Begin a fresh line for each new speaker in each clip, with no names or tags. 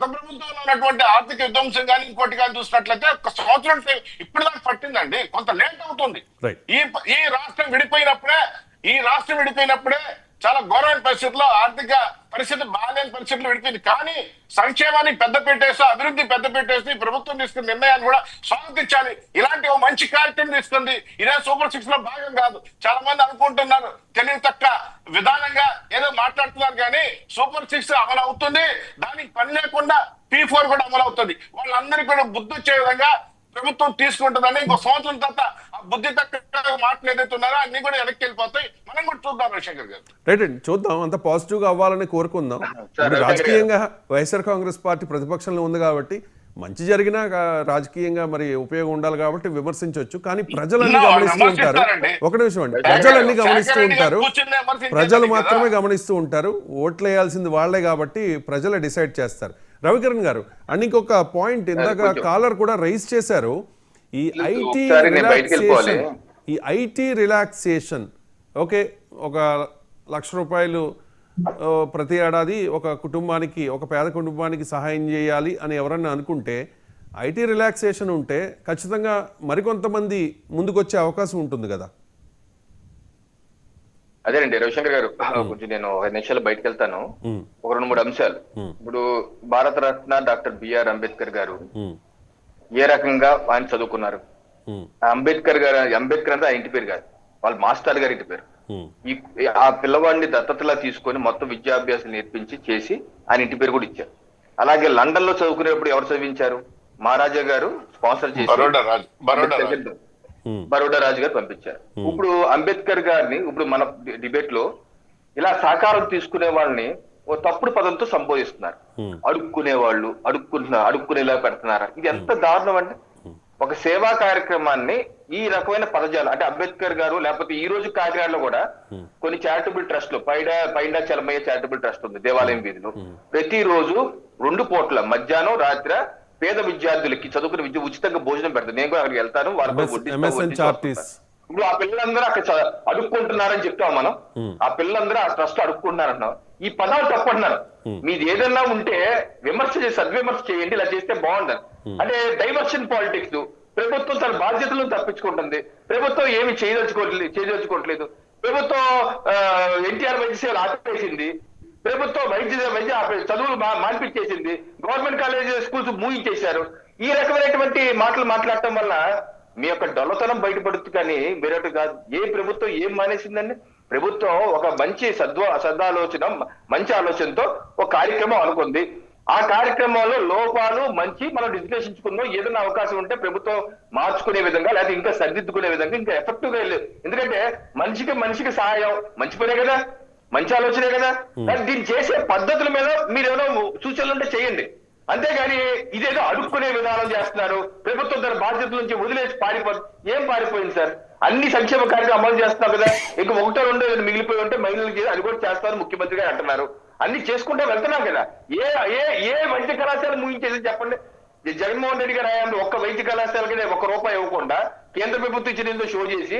ప్రభుత్వంలో ఉన్నటువంటి ఆర్థిక విధ్వంసం కానీ ఇంకోటి కానీ చూసినట్లయితే ఒక సంవత్సరం ఇప్పుడు దాకా పట్టిందండి, కొంత లేట్ అవుతుంది. ఈ ఈ రాష్ట్రం విడిపోయినప్పుడే చాలా ఘోరమైన పరిస్థితుల్లో ఆర్థిక పరిస్థితి బాగాలేని పరిస్థితులు విడిపోయింది. కానీ సంక్షేమానికి పెద్ద పెట్టేసి, అభివృద్ధి పెద్ద పెట్టేసి ప్రభుత్వం తీసుకున్న నిర్ణయాన్ని కూడా స్వాగతించాలి. ఇలాంటి ఓ మంచి కార్యక్రమం తీసుకుంది. ఇదే సూపర్ 6 లో భాగం కాదు. చాలా మంది అనుకుంటున్నారు తెలివి తక్క విధానంగా ఏదో మాట్లాడుతున్నారు, కానీ సూపర్ 6 అమలు అవుతుంది. దానికి పని లేకుండా P4 కూడా అమలు అవుతుంది. వాళ్ళందరికీ కూడా బుద్ధి వచ్చే విధంగా ప్రభుత్వం తీసుకుంటుందని ఇంకో సంవత్సరం తర్వాత ఆ బుద్ధి తక్కువ మాటలు ఏదైతే ఉన్నారో అన్ని కూడా వెనక్కి వెళ్ళిపోతాయి. మనం కూడా చూద్దాం రవిశంకర్ గారు.
రైట్ అండి, చూద్దాం. అంత పాజిటివ్ గా అవ్వాలని కోరుకుందాం. రాజకీయంగా వైఎస్ఆర్ కాంగ్రెస్ పార్టీ ప్రతిపక్షంలో ఉంది కాబట్టి మంచి జరిగినా రాజకీయంగా మరి ఉపయోగం ఉండాలి కాబట్టి విమర్శించవచ్చు. కానీ ప్రజలన్నీ గమనిస్తూ ఉంటారు. ఒక నిమిషం అండి, ప్రజలన్నీ గమనిస్తూ ఉంటారు. ప్రజలు మాత్రమే గమనిస్తూ ఉంటారు. ఓట్లు వేయాల్సింది వాళ్లే కాబట్టి ప్రజలే డిసైడ్ చేస్తారు. రవికిరణ్ గారు, అండ్ ఇంకొక పాయింట్ ఇందాక కాలర్ కూడా రైజ్ చేశారు. ఈ ఐటీ రిలాక్సేషన్ ఓకే, 1,00,000 రూపాయలు ప్రతి ఏడాది ఒక కుటుంబానికి, ఒక పేద కుటుంబానికి సహాయం చేయాలి అని ఎవరన్నా అనుకుంటే, ఐటీ రిలాక్సేషన్ ఉంటే ఖచ్చితంగా మరికొంతమంది ముందుకొచ్చే అవకాశం ఉంటుంది కదా.
అదేనండి రవిశంకర్ గారు, కొంచెం నేను 5 నిమిషాలు బయటకు వెళ్తాను. ఒక 2-3 అంశాలు. ఇప్పుడు భారత రత్న డాక్టర్ బిఆర్ అంబేద్కర్ గారు ఏ రకంగా ఆయన చదువుకున్నారు. అంబేద్కర్ అంటే ఆ ఇంటి పేరు కాదు, వాళ్ళ మాస్టర్ గారి ఇంటి పేరు. ఆ పిల్లవాడిని దత్తతలా తీసుకొని మొత్తం విద్యాభ్యాసం నేర్పించి చేసి ఆయన ఇంటి పేరు కూడా ఇచ్చారు. అలాగే లండన్ లో చదువుకునేప్పుడు ఎవరు చదివించారు? మహారాజా గారు స్పాన్సర్ చేసి బరోడా రాజు గారు పంపించారు. ఇప్పుడు అంబేద్కర్ గారిని ఇప్పుడు మన డిబేట్ లో ఇలా సహకారం తీసుకునే వాళ్ళని ఓ తప్పుడు పదంతో సంబోధిస్తున్నారు. అడుక్కునే వాళ్ళు అడుక్కునేలా పెడుతున్నారు. ఇది ఎంత దారుణం అంటే, ఒక సేవా కార్యక్రమాన్ని ఈ రకమైన పదజాలం అంటే అంబేద్కర్ గారు, లేకపోతే ఈ రోజు కాకినాడలో కూడా కొన్ని చారిటబుల్ ట్రస్ట్ లో పైడా చలమయ్య చారిటబుల్ ట్రస్ట్ ఉంది దేవాలయం వీధిలో. ప్రతిరోజు 2 పూట్ల మధ్యాహ్నం రాత్రి పేద విద్యార్థులకి చదువుకునే విద్య ఉచితంగా భోజనం పెడతారు. నేను కూడా అక్కడికి వెళ్తాను. ఇప్పుడు ఆ పిల్లలందరూ అక్కడ అడుక్కుంటున్నారని చెప్తాం మనం. ఆ పిల్లలందరూ ఆ ట్రస్ట్ అడుక్కుంటున్నారంటున్నాం. ఈ పదాలు తప్పంటున్నారు. మీది ఏదన్నా ఉంటే విమర్శ చేసి సద్విమర్శ చేయండి, ఇలా చేస్తే బాగుండదు. అంటే డైవర్షన్ పాలిటిక్స్. ప్రభుత్వం తన బాధ్యతలను తప్పించుకుంటుంది. ప్రభుత్వం ఏమి చేయదలుచుకోవట్లేదు. ప్రభుత్వం ఎన్టీఆర్ వైద్య సేవలు ఆపేసింది. ప్రభుత్వం వైద్య చదువులు మాన్పించేసింది. గవర్నమెంట్ కాలేజ్ స్కూల్స్ మూయించేశారు. ఈ రకమైనటువంటి మాటలు మాట్లాడటం వల్ల మీ యొక్క డొల్లతనం బయటపడుతుంది. కానీ వేరొకటి కాదు. ఏ ప్రభుత్వం ఏం మానేసిందండి? ప్రభుత్వం ఒక మంచి సదాలోచన, మంచి ఆలోచనతో ఒక కార్యక్రమం అనుకుంది. ఆ కార్యక్రమంలో లోపాలు మంచి మనం విశ్లేషించుకుందాం. ఏదైనా అవకాశం ఉంటే ప్రభుత్వం మార్చుకునే విధంగా, లేకపోతే ఇంకా సరిదిద్దుకునే విధంగా ఇంకా ఎఫెక్టివ్ గా వెళ్ళలేదు. ఎందుకంటే మనిషికి సహాయం మంచి పనే కదా, మంచి ఆలోచనే కదా. దీన్ని చేసే పద్ధతుల మీద మీరు ఏమైనా సూచనలు ఉంటే చేయండి. అంతేగాని ఇదేదో అడుక్కునే విధానం చేస్తున్నారు. ప్రభుత్వం తన బాధ్యతల నుంచి వదిలేసి ఏం పారిపోయింది సార్? అన్ని సంక్షేమ కార్యక్రమాలు అమలు చేస్తున్నారు కదా. ఇంకా 1-2 మిగిలిపోయి ఉంటే మహిళలకి అది కూడా చేస్తారు ముఖ్యమంత్రి గారు అంటున్నారు. అన్ని చేసుకుంటే వెళ్తున్నాం కదా. ఏ వైద్య కళాశాల ముగించేది చెప్పండి. జగన్మోహన్ రెడ్డి గారు హయాంలో ఒక్క వైద్య కళాశాలకి ₹1 ఇవ్వకుండా కేంద్ర ప్రభుత్వం ఇచ్చిన షో చేసి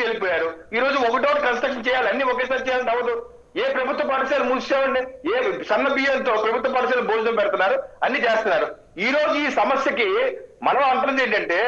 వెళ్ళిపోయారు. ఈ రోజు ఒకటోటి కన్స్ట్రక్షన్ చేయాలి, అన్ని ఒకేసారి చేయాలని అవ్వదు. ఏ ప్రభుత్వ పాఠశాల మూసామండి? ఏ సన్న బియ్యంతో ప్రభుత్వ పాఠశాల భోజనం పెడుతున్నారు, అన్ని చేస్తున్నారు. ఈ రోజు ఈ సమస్యకి మనం అంటున్నది ఏంటంటే,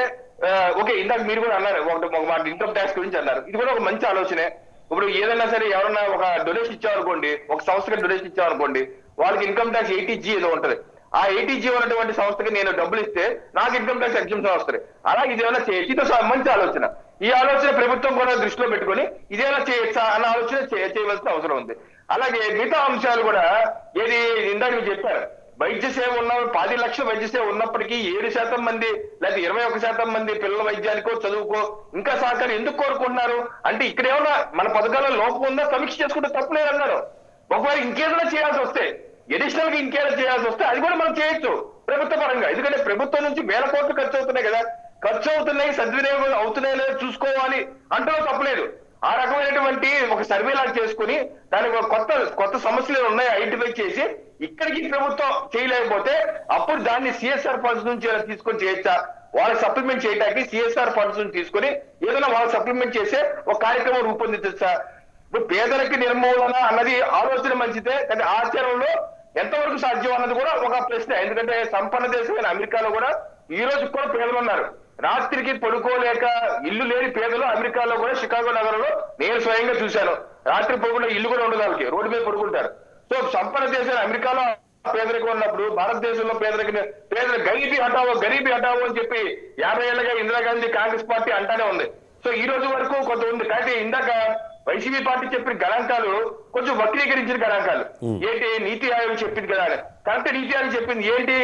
ఓకే ఇందాక మీరు కూడా అన్నారు ఒక ఇన్కమ్ ట్యాక్స్ గురించి అన్నారు. ఇది కూడా ఒక మంచి ఆలోచనే. ఇప్పుడు ఏదైనా సరే ఎవరన్నా ఒక డొనేషన్ ఇచ్చామనుకోండి, ఒక సంస్థకి డొనేషన్ ఇచ్చామనుకోండి, వాళ్ళకి ఇన్కమ్ ట్యాక్స్ 80G ఏదో ఉంటది. ఆ 80G ఉన్నటువంటి సంస్థకి నేను డబ్బులు ఇస్తే నాకు ఇన్కమ్ ట్యాక్స్ ఎగ్జంప్షన్ వస్తుంది. అలాగే ఇది ఏమైనా చేయొచ్చు. ఇది మంచి ఆలోచన. ఈ ఆలోచన ప్రభుత్వం కూడా దృష్టిలో పెట్టుకొని ఇదేలా చేయొచ్చా అన్న ఆలోచన చేయవలసిన అవసరం ఉంది. అలాగే మిగతా అంశాలు కూడా ఏది ఇందాక మీరు చెప్పారు, వైద్య సేవ ఉన్న 10 లక్షల వైద్య సేవ ఉన్నప్పటికీ 7% మంది లేదా 21% మంది పిల్లల వైద్యానికో చదువుకో ఇంకా సహకారం ఎందుకు కోరుకుంటున్నారు అంటే, ఇక్కడ ఏమన్నా మన పథకాల లోపం ఉందా సమీక్ష చేసుకుంటే తప్పులేదు అన్నారు. ఒకవేళ ఇంకేదైనా చేయాల్సి వస్తే, అడిషనల్ గా ఇంకేదైనా చేయాల్సి వస్తే అది కూడా మనం చేయొచ్చు ప్రభుత్వ పరంగా. ఎందుకంటే ప్రభుత్వం నుంచి వేల కోట్లు ఖర్చు అవుతున్నాయి కదా. ఖర్చు అవుతున్నాయి, సద్వినియోగం అవుతున్నాయి లేదో చూసుకోవాలి అంటే తప్పలేదు. ఆ రకమైనటువంటి ఒక సర్వే లాగా చేసుకుని దానికి కొత్త సమస్యలు ఉన్నాయి ఐడెంటిఫై చేసి ఇక్కడికి ప్రభుత్వం చేయలేకపోతే అప్పుడు దాన్ని సిఎస్ఆర్ ఫండ్స్ నుంచి తీసుకొని చేయొచ్చా, వాళ్ళకి సప్లిమెంట్ చేయడానికి సిఎస్ఆర్ ఫండ్స్ నుంచి తీసుకొని ఏదైనా వాళ్ళకి సప్లిమెంట్ చేసే ఒక కార్యక్రమం రూపొందించచ్చా. ఇప్పుడు పేదలకి నిర్మూలన అన్నది ఆలోచన మంచిదే, కానీ ఆచరణలో ఎంతవరకు సాధ్యం అన్నది కూడా ఒక ప్రశ్న. ఎందుకంటే సంపన్న దేశమైన అమెరికాలో కూడా ఈ రోజు కూడా పేదలు ఉన్నారు. రాత్రికి పడుకోలేక ఇల్లు లేని పేదలు అమెరికాలో కూడా షికాగో నగరంలో నేను స్వయంగా చూశాను. రాత్రి పడుకున్న ఇల్లు కూడా ఉండదు వాళ్ళకి, రోడ్డు మీద పడుకుంటారు. సో సంపన్న దేశమైన అమెరికాలో పేదరికం ఉన్నప్పుడు భారతదేశంలో గరీబీ హటావో అని చెప్పి 50 ఏళ్ళగా ఇందిరాగాంధీ కాంగ్రెస్ పార్టీ అంటానే ఉంది. సో ఈ రోజు వరకు కొంత ఉంది. కానీ ఇందాక వైసీపీ పార్టీ చెప్పిన గణాంకాలు కొంచెం వక్రీకరించిన గణాంకాలు. ఏంటి నీతి ఆయోగ్ చెప్పింది కదా, కరెక్ట్ నీతి ఆయోగ్ చెప్పింది ఏంటి,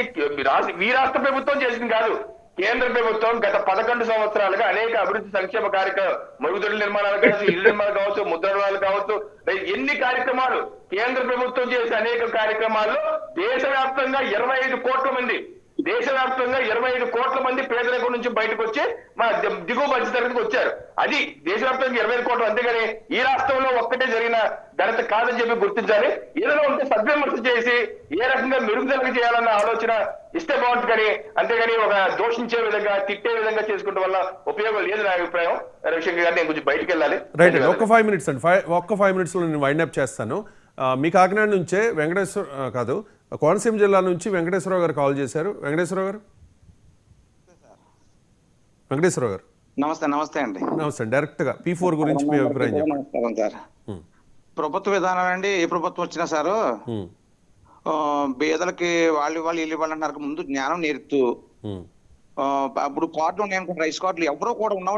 ఈ రాష్ట్ర ప్రభుత్వం చేసింది కాదు, కేంద్ర ప్రభుత్వం గత 11 సంవత్సరాలుగా అనేక అభివృద్ధి సంక్షేమ కార్యక్రమాలు, మరుగుదొడ్ల నిర్మాణాలు కావచ్చు, ఇళ్ల నిర్మాణాలు కావచ్చు, ముద్రణాలు కావచ్చు, ఎన్ని కార్యక్రమాలు కేంద్ర ప్రభుత్వం చేసే అనేక కార్యక్రమాల్లో దేశవ్యాప్తంగా 25 కోట్ల మంది పేదరికం నుంచి బయటకు వచ్చి మన దిగువ మధ్యతరగతికి వచ్చారు. అది దేశవ్యాప్తంగా 25 కోట్లు. అంతేగాని ఈ రాష్ట్రంలో ఒక్కటే జరిగిన ఘనత కాదని చెప్పి గుర్తించాలి. ఏదైనా ఉంటే సద్విమర్శ చేసి ఏ రకంగా మెరుగుదల చేయాలన్న ఆలోచన ఇస్తే బాగుంటుంది. కానీ అంతేగాని ఒక దోషించే విధంగా, తిట్టే విధంగా చేసుకుంటే వల్ల ఉపయోగం లేదు నా అభిప్రాయం. రవిశంకర్ గారు, నేను కొంచెం బయటకు వెళ్ళాలి.
రైట్ అండి, ఒక్క 5 మినిట్స్ అండి. ఒక్క 5 మినిట్స్లో నేను వైండ్ అప్ చేస్తాను. మీ కాకినాడ నుంచే కోనసీమ జిల్లా నుంచి వెంకటేశ్వరరావు గారు కాల్ చేశారు. వెంకటేశ్వరరావు గారు.
నమస్తే అండి.
నమస్తే. డైరెక్ట్ గా P4 గురించి మీ అభిప్రాయం చెప్పండి.
నమస్కారం సార్. ప్రభుత్వ విధానం అండి, ఏ ప్రభుత్వం వచ్చినా సార్ పేదలకి వాళ్ళు ఇల్లు ఇవ్వాలంటున్నారు. ముందు జ్ఞానం నేర్పుతూ, ఇప్పుడు కార్డులు ఉన్నాయి అనుకుంటే రైస్ కార్డులు ఎవరో కూడా ఉన్న